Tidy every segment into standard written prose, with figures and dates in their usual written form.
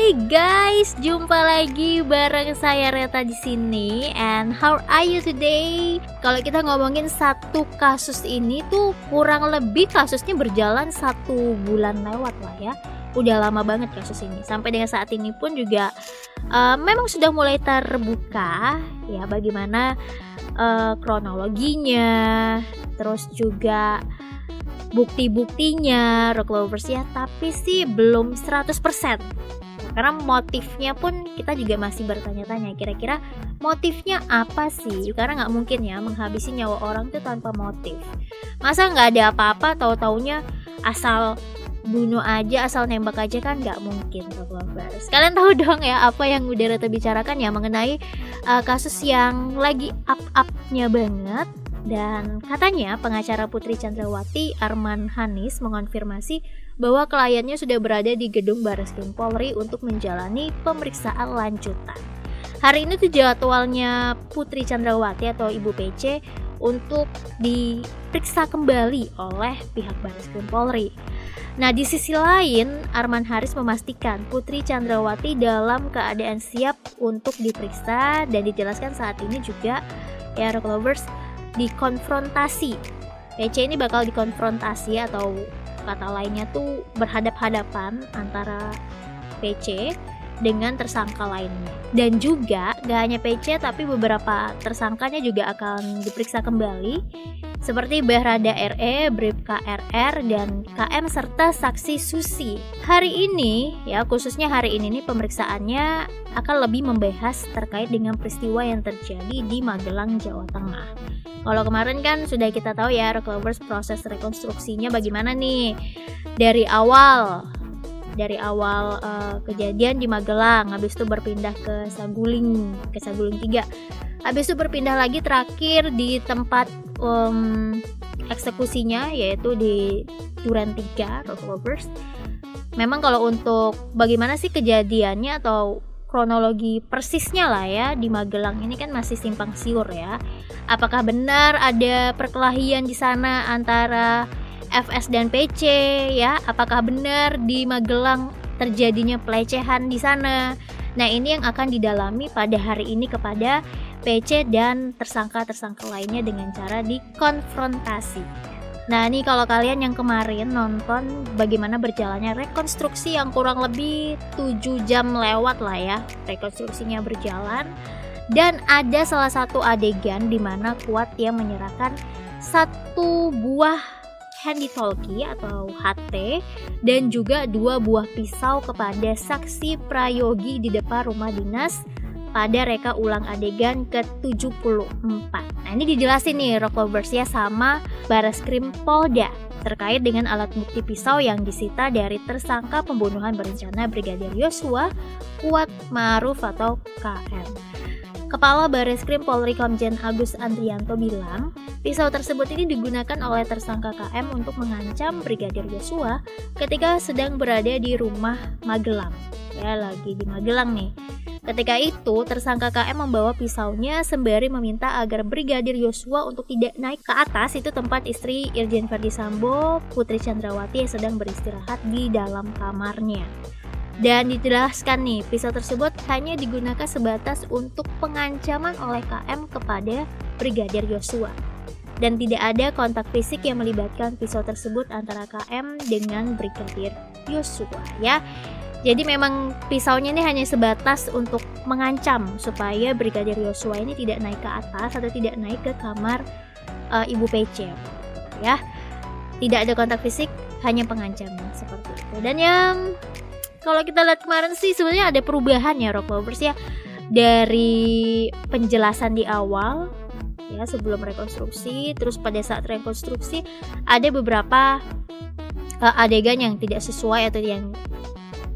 Hai guys, jumpa lagi bareng saya Reta di sini. And how are you today? Kalau kita ngomongin satu kasus ini tuh kurang lebih kasusnya berjalan 1 bulan lewat lah ya. Udah lama banget kasus ini. Sampai dengan saat ini pun juga memang sudah mulai terbuka ya bagaimana kronologinya, terus juga bukti-buktinya rock lovers ya, tapi sih belum 100%. Karena motifnya pun kita juga masih bertanya-tanya, kira-kira motifnya apa sih? Karena nggak mungkin ya menghabisi nyawa orang itu tanpa motif. Masa nggak ada apa-apa, tahu-taunya asal bunuh aja, asal nembak aja, kan nggak mungkin rock lovers. Kalian tahu dong ya apa yang udah Reta bicarakan ya mengenai kasus yang lagi up-upnya banget. Dan katanya pengacara Putri Chandrawati Arman Hanis mengonfirmasi bahwa kliennya sudah berada di gedung Barreskrim Polri untuk menjalani pemeriksaan lanjutan. Hari ini tuh jadwalnya Putri Chandrawati atau Ibu PC untuk diperiksa kembali oleh pihak Barreskrim Polri. Nah, di sisi lain Arman Hanis memastikan Putri Chandrawati dalam keadaan siap untuk diperiksa dan dijelaskan saat ini juga ya rock lovers dikonfrontasi. PC ini bakal dikonfrontasi atau kata lainnya tuh berhadap-hadapan antara PC dengan tersangka lainnya. Dan juga gak hanya PC tapi beberapa tersangkanya juga akan diperiksa kembali seperti Bahrada RE, Bribka RR, dan KM serta saksi Susi. Hari ini ya, khususnya hari ini nih pemeriksaannya akan lebih membahas terkait dengan peristiwa yang terjadi di Magelang, Jawa Tengah. Kalau kemarin kan sudah kita tahu ya rock lovers proses rekonstruksinya bagaimana nih dari awal kejadian di Magelang, habis itu berpindah ke Saguling 3, habis itu berpindah lagi terakhir di tempat eksekusinya yaitu di Duren 3 rock lovers. Memang kalau untuk bagaimana sih kejadiannya atau kronologi persisnya lah ya di Magelang ini kan masih simpang siur ya. Apakah benar ada perkelahian di sana antara FS dan PC ya? Apakah benar di Magelang terjadinya pelecehan di sana? Nah, ini yang akan didalami pada hari ini kepada PC dan tersangka-tersangka lainnya dengan cara dikonfrontasi. Nah, ini kalau kalian yang kemarin nonton bagaimana berjalannya rekonstruksi yang kurang lebih 7 jam lewat lah ya, rekonstruksinya berjalan, dan ada salah satu adegan di mana Kuat yang menyerahkan 1 buah handy talkie atau HT dan juga 2 buah pisau kepada saksi Prayogi di depan rumah dinas pada reka ulang adegan ke-74. Nah, ini dijelasin nih rock lovers ya sama Barreskrim Polda terkait dengan alat bukti pisau yang disita dari tersangka pembunuhan berencana Brigadir Yosua Kuat Ma'ruf atau KM. Kepala Barreskrim Polri Komjen Agus Andrianto bilang, pisau tersebut ini digunakan oleh tersangka KM untuk mengancam Brigadir Yosua ketika sedang berada di rumah Magelang. Ya, lagi di Magelang nih. Ketika itu, tersangka KM membawa pisaunya sembari meminta agar Brigadir Yosua untuk tidak naik ke atas, itu tempat istri Irjen Verdi Sambo, Putri Chandrawati yang sedang beristirahat di dalam kamarnya. Dan dijelaskan nih, pisau tersebut hanya digunakan sebatas untuk pengancaman oleh KM kepada Brigadir Yosua. Dan tidak ada kontak fisik yang melibatkan pisau tersebut antara KM dengan Brigadir Yosua ya. Jadi memang pisaunya ini hanya sebatas untuk mengancam supaya Brigadir Yosua ini tidak naik ke atas atau tidak naik ke kamar Ibu PC ya. Tidak ada kontak fisik, hanya pengancaman seperti itu. Dan yang kalau kita lihat kemarin sih sebenarnya ada perubahan ya rock lovers ya, dari penjelasan di awal ya sebelum rekonstruksi, terus pada saat rekonstruksi ada beberapa adegan yang tidak sesuai atau yang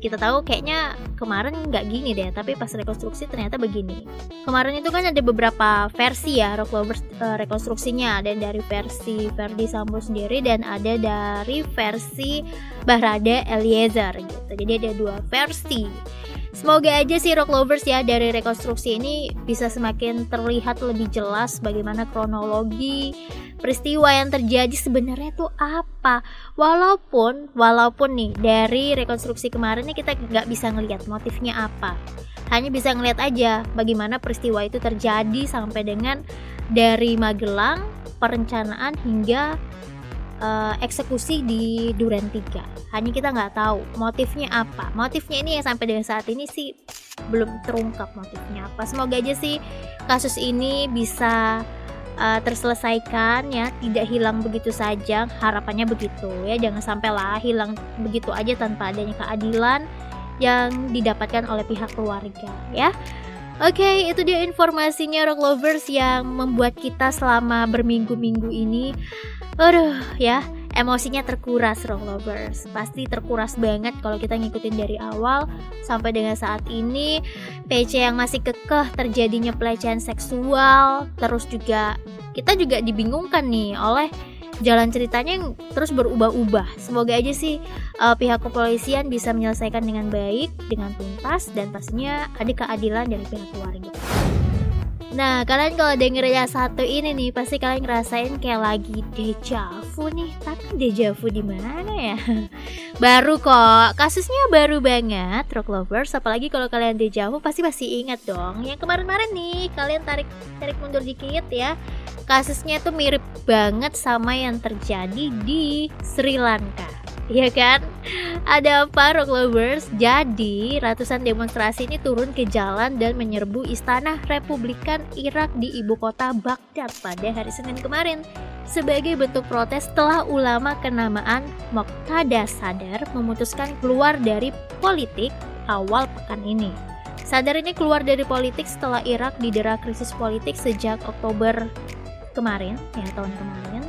kita tahu kayaknya kemarin nggak gini deh, tapi pas rekonstruksi ternyata begini. Kemarin itu kan ada beberapa versi ya rock lovers rekonstruksinya, ada dari versi Verdi Sambo sendiri dan ada dari versi Bahrada Eliezer gitu. Jadi ada 2 versi. Semoga aja sih Rock Lovers ya, dari rekonstruksi ini bisa semakin terlihat lebih jelas bagaimana kronologi peristiwa yang terjadi sebenarnya itu apa. Walaupun nih dari rekonstruksi kemarin nih kita nggak bisa ngelihat motifnya apa. Hanya bisa ngelihat aja bagaimana peristiwa itu terjadi sampai dengan dari Magelang, perencanaan hingga eksekusi di Duren 3. Hanya kita nggak tahu motifnya apa. Motifnya ini yang sampai dengan saat ini sih belum terungkap motifnya apa. Semoga aja sih kasus ini bisa terselesaikan ya, tidak hilang begitu saja. Harapannya begitu ya, jangan sampailah hilang begitu aja tanpa adanya keadilan yang didapatkan oleh pihak keluarga ya. Oke, itu dia informasinya Rock Lovers yang membuat kita selama berminggu-minggu ini ya, emosinya terkuras Rock Lovers. Pasti terkuras banget kalau kita ngikutin dari awal sampai dengan saat ini. PC yang masih kekeh terjadinya pelecehan seksual, terus juga kita juga dibingungkan nih oleh jalan ceritanya yang terus berubah-ubah. Semoga aja sih pihak kepolisian bisa menyelesaikan dengan baik, dengan tuntas, dan pastinya ada keadilan dari pihak keluarga. Nah, kalian kalau denger yang satu ini nih, pasti kalian ngerasain kayak lagi deja vu nih. Tapi deja vu di mana ya? Baru kok, kasusnya baru banget Rock Lovers. Apalagi kalau kalian deja vu pasti masih ingat dong yang kemarin-kemarin nih. Kalian tarik mundur dikit ya. Kasusnya tuh mirip banget sama yang terjadi di Sri Lanka. Iya kan? Ada apa Rock Lovers? Jadi ratusan demonstrasi ini turun ke jalan dan menyerbu Istana Republikan Irak di ibu kota Baghdad pada hari Senin kemarin sebagai bentuk protes setelah ulama kenamaan Muqtada Sadar memutuskan keluar dari politik awal pekan ini. Sadar ini keluar dari politik setelah Irak didera krisis politik sejak Oktober kemarin, ya tahun kemarin.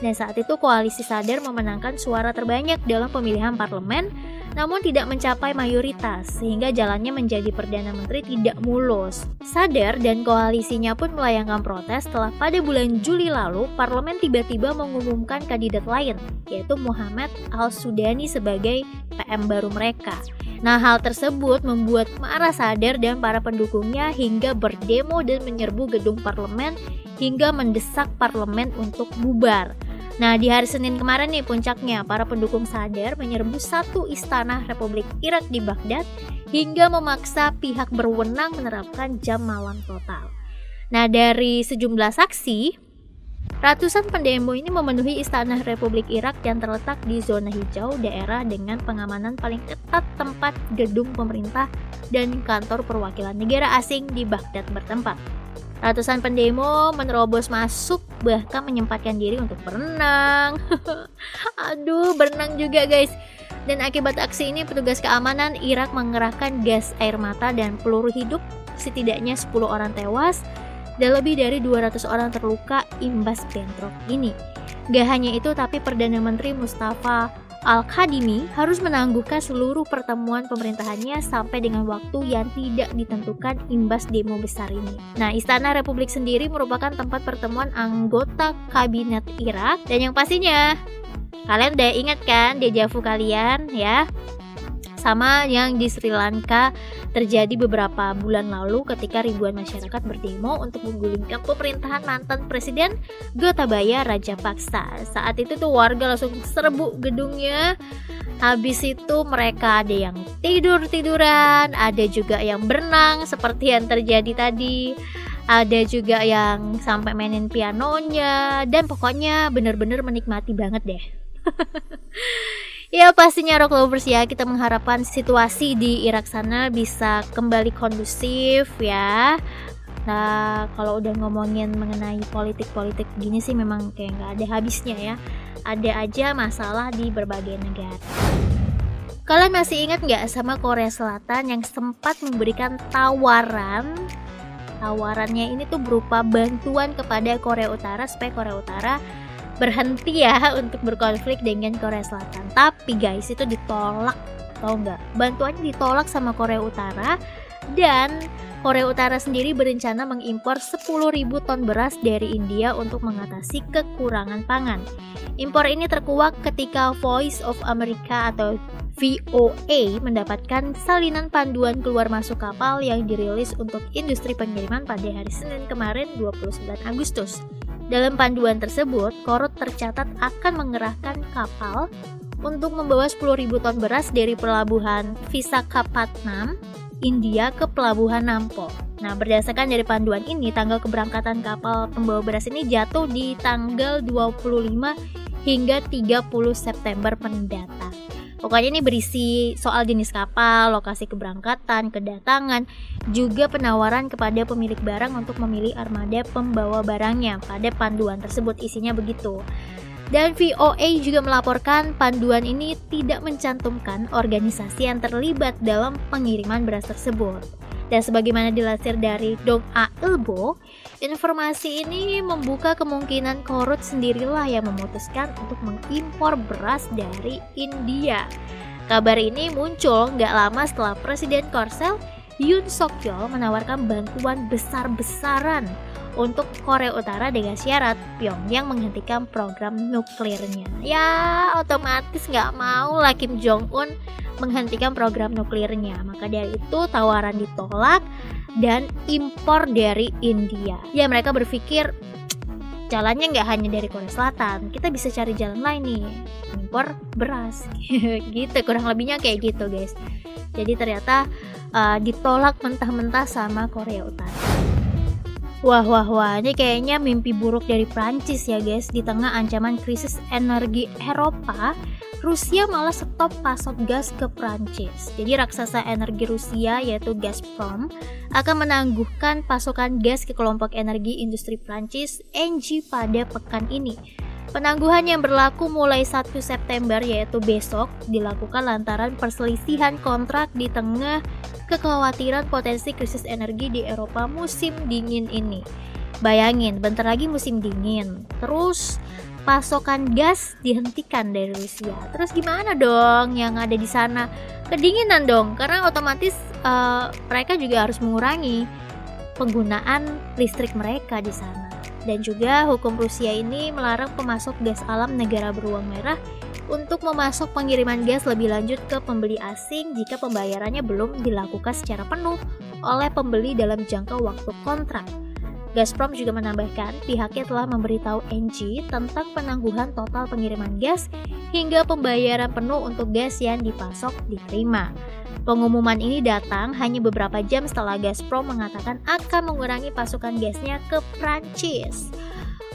Dan saat itu koalisi Sadar memenangkan suara terbanyak dalam pemilihan parlemen, namun tidak mencapai mayoritas, sehingga jalannya menjadi Perdana Menteri tidak mulus. Sadar dan koalisinya pun melayangkan protes setelah pada bulan Juli lalu, parlemen tiba-tiba mengumumkan kandidat lain, yaitu Muhammad Al-Sudani sebagai PM baru mereka. Nah, hal tersebut membuat marah Sadar dan para pendukungnya hingga berdemo dan menyerbu gedung parlemen hingga mendesak parlemen untuk bubar. Nah, di hari Senin kemarin nih puncaknya, para pendukung Sadar menyerbu satu istana Republik Irak di Baghdad hingga memaksa pihak berwenang menerapkan jam malam total. Nah, dari sejumlah saksi, ratusan pendemo ini memenuhi istana Republik Irak yang terletak di zona hijau, daerah dengan pengamanan paling ketat tempat gedung pemerintah dan kantor perwakilan negara asing di Baghdad bertempat. Ratusan pendemo menerobos masuk, bahkan menyempatkan diri untuk berenang. Aduh, berenang juga guys. Dan akibat aksi ini, petugas keamanan Irak mengerahkan gas air mata dan peluru hidup. Setidaknya 10 orang tewas dan lebih dari 200 orang terluka imbas bentrok ini. Gak hanya itu, tapi Perdana Menteri Mustafa Al-Kadhimi harus menangguhkan seluruh pertemuan pemerintahannya sampai dengan waktu yang tidak ditentukan imbas demo besar ini. Nah, Istana Republik sendiri merupakan tempat pertemuan anggota kabinet Irak, dan yang pastinya kalian udah ingat kan deja vu kalian ya? Sama yang di Sri Lanka terjadi beberapa bulan lalu ketika ribuan masyarakat berdemo untuk menggulingkan pemerintahan mantan Presiden Gotabaya Rajapaksa. Saat itu tuh warga langsung serbu gedungnya. Habis itu mereka ada yang tidur-tiduran, ada juga yang berenang seperti yang terjadi tadi. Ada juga yang sampai mainin pianonya, dan pokoknya bener-bener menikmati banget deh. Ya pastinya Rock Lovers ya, kita mengharapkan situasi di Irak sana bisa kembali kondusif ya. Nah, kalau udah ngomongin mengenai politik-politik gini sih memang kayak gak ada habisnya ya. Ada aja masalah di berbagai negara. Kalian masih ingat gak sama Korea Selatan yang sempat memberikan tawarannya ini tuh berupa bantuan kepada Korea Utara supaya Korea Utara berhenti ya untuk berkonflik dengan Korea Selatan. Tapi guys, itu ditolak, tau nggak? Bantuannya ditolak sama Korea Utara Dan Korea Utara sendiri berencana mengimpor 10.000 ton beras dari India untuk mengatasi kekurangan pangan. Impor ini terkuak ketika Voice of America atau VOA mendapatkan salinan panduan keluar masuk kapal yang dirilis untuk industri pengiriman pada hari Senin kemarin 29 Agustus. Dalam panduan tersebut, Korut tercatat akan mengerahkan kapal untuk membawa 10.000 ton beras dari pelabuhan Visakhapatnam, India ke pelabuhan Nampo. Nah, berdasarkan dari panduan ini, tanggal keberangkatan kapal pembawa beras ini jatuh di tanggal 25 hingga 30 September mendatang. Pokoknya ini berisi soal jenis kapal, lokasi keberangkatan, kedatangan, juga penawaran kepada pemilik barang untuk memilih armada pembawa barangnya. Pada panduan tersebut isinya begitu. Dan VOA juga melaporkan panduan ini tidak mencantumkan organisasi yang terlibat dalam pengiriman beras tersebut. Dan sebagaimana dilansir dari Dong-A Ilbo, informasi ini membuka kemungkinan Korut sendirilah yang memutuskan untuk mengimpor beras dari India. Kabar ini muncul nggak lama setelah Presiden Korsel Yoon Suk-yeol menawarkan bantuan besar-besaran untuk Korea Utara dengan syarat Pyongyang menghentikan program nuklirnya. Ya, otomatis nggak mau lah Kim Jong-un menghentikan program nuklirnya. Maka dari itu tawaran ditolak dan impor dari India. Ya, mereka berpikir jalannya nggak hanya dari Korea Selatan, kita bisa cari jalan lain nih, impor beras. Gitu, kurang lebihnya kayak gitu guys. Jadi ternyata ditolak mentah-mentah sama Korea Utara. Wah, ini kayaknya mimpi buruk dari Prancis ya guys. Di tengah ancaman krisis energi Eropa, Rusia malah stop pasok gas ke Prancis. Jadi raksasa energi Rusia yaitu Gazprom akan menangguhkan pasokan gas ke kelompok energi industri Prancis ENGIE pada pekan ini. Penangguhan yang berlaku mulai 1 September yaitu besok dilakukan lantaran perselisihan kontrak di tengah kekhawatiran potensi krisis energi di Eropa musim dingin ini. Bayangin, bentar lagi musim dingin, terus pasokan gas dihentikan dari Rusia. Terus gimana dong yang ada di sana? Kedinginan dong, karena otomatis mereka juga harus mengurangi penggunaan listrik mereka di sana. Dan juga hukum Rusia ini melarang pemasok gas alam negara beruang merah untuk memasok pengiriman gas lebih lanjut ke pembeli asing jika pembayarannya belum dilakukan secara penuh oleh pembeli dalam jangka waktu kontrak. Gazprom juga menambahkan pihaknya telah memberitahu ENGIE tentang penangguhan total pengiriman gas hingga pembayaran penuh untuk gas yang dipasok diterima. Pengumuman ini datang hanya beberapa jam setelah Gazprom mengatakan akan mengurangi pasokan gasnya ke Prancis.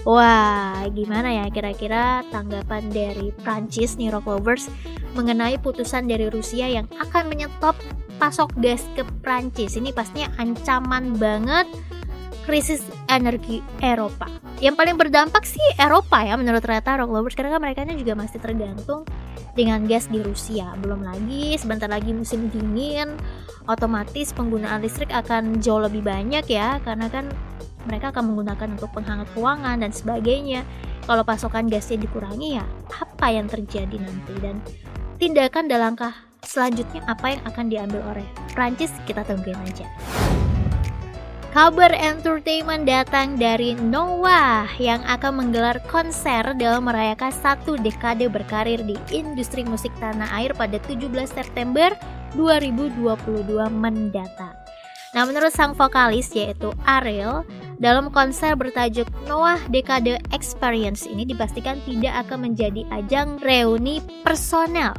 Wah, gimana ya kira-kira tanggapan dari Prancis nih Rock Lovers mengenai putusan dari Rusia yang akan menyetop pasok gas ke Prancis? Ini pastinya ancaman banget krisis energi Eropa. Yang paling berdampak sih Eropa ya menurut Rata Rock Lovers, karena kan mereka juga masih tergantung dengan gas di Rusia. Belum lagi sebentar lagi musim dingin, otomatis penggunaan listrik akan jauh lebih banyak ya, karena kan mereka akan menggunakan untuk penghangat ruangan dan sebagainya. Kalau pasokan gasnya dikurangi ya apa yang terjadi nanti, dan tindakan dan langkah selanjutnya apa yang akan diambil oleh Prancis, kita tungguin aja. Kabar entertainment datang dari Noah yang akan menggelar konser dalam merayakan 1 dekade berkarir di industri musik tanah air pada 17 September 2022 mendatang. Nah, menurut sang vokalis yaitu Ariel, dalam konser bertajuk Noah Decade Experience ini dipastikan tidak akan menjadi ajang reuni personel.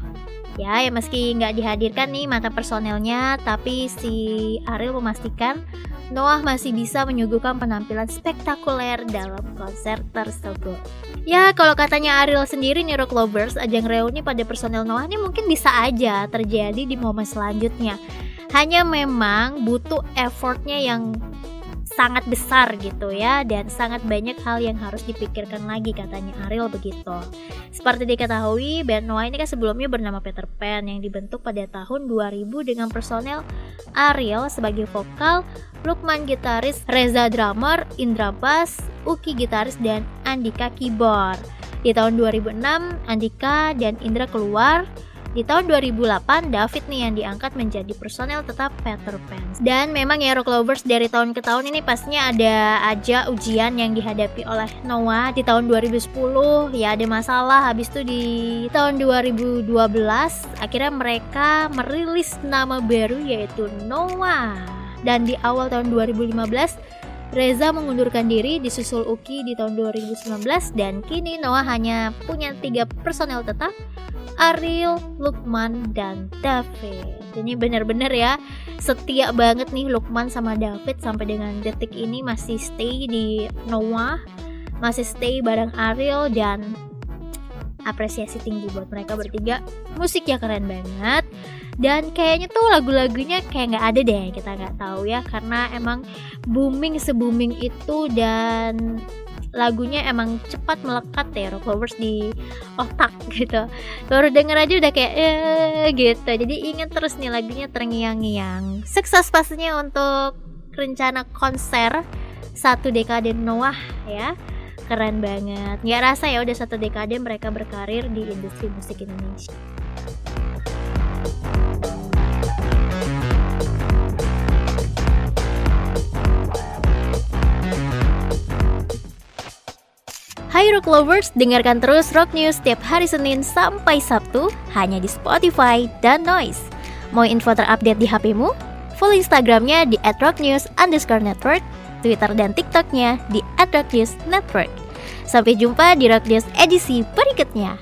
Ya meski nggak dihadirkan nih mantan personelnya, tapi si Ariel memastikan Noah masih bisa menyuguhkan penampilan spektakuler dalam konser tersebut. Ya, kalau katanya Ariel sendiri nih Rock Lovers, ajang reuni pada personel Noah ini mungkin bisa aja terjadi di momen selanjutnya. Hanya memang butuh effortnya yang sangat besar gitu ya, dan sangat banyak hal yang harus dipikirkan lagi katanya Ariel begitu. Seperti diketahui, band Noah ini kan sebelumnya bernama Peter Pan yang dibentuk pada tahun 2000 dengan personel Ariel sebagai vokal, Lukman gitaris, Reza drummer, Indra bass, Uki gitaris, dan Andika keyboard. Di tahun 2006, Andika dan Indra keluar Di tahun 2008, David nih yang diangkat menjadi personel tetap Peter Pan. Dan memang ya Rock Lovers, dari tahun ke tahun ini pastinya ada aja ujian yang dihadapi oleh Noah. Di tahun 2010 ya ada masalah, habis itu di tahun 2012 akhirnya mereka merilis nama baru yaitu Noah. Dan di awal tahun 2015 Reza mengundurkan diri, disusul Uki di tahun 2019, dan kini Noah hanya punya 3 personel tetap, Ariel, Lukman, dan David. Ini benar-benar ya setia banget nih Lukman sama David sampai dengan detik ini masih stay di Noah, masih stay bareng Ariel, dan apresiasi tinggi buat mereka bertiga. Musiknya keren banget. Dan kayaknya tuh lagu-lagunya kayak gak ada deh, kita gak tahu ya, karena emang booming se-booming itu dan lagunya emang cepat melekat ya Rock Lovers di otak gitu. Baru denger aja udah kayak gitu. Jadi inget terus nih lagunya terngiang-ngiang. Sukses pastinya untuk rencana konser 1 dekade Noah ya. Keren banget. Gak rasa ya udah 1 dekade mereka berkarir di industri musik Indonesia. Hai Rock Lovers, dengarkan terus Rock News setiap hari Senin sampai Sabtu hanya di Spotify dan Noise. Mau info terupdate di HPmu? Follow Instagramnya di @rocknews_network, Twitter dan TikToknya di @rocknewsnetwork. Sampai jumpa di Rock News edisi berikutnya.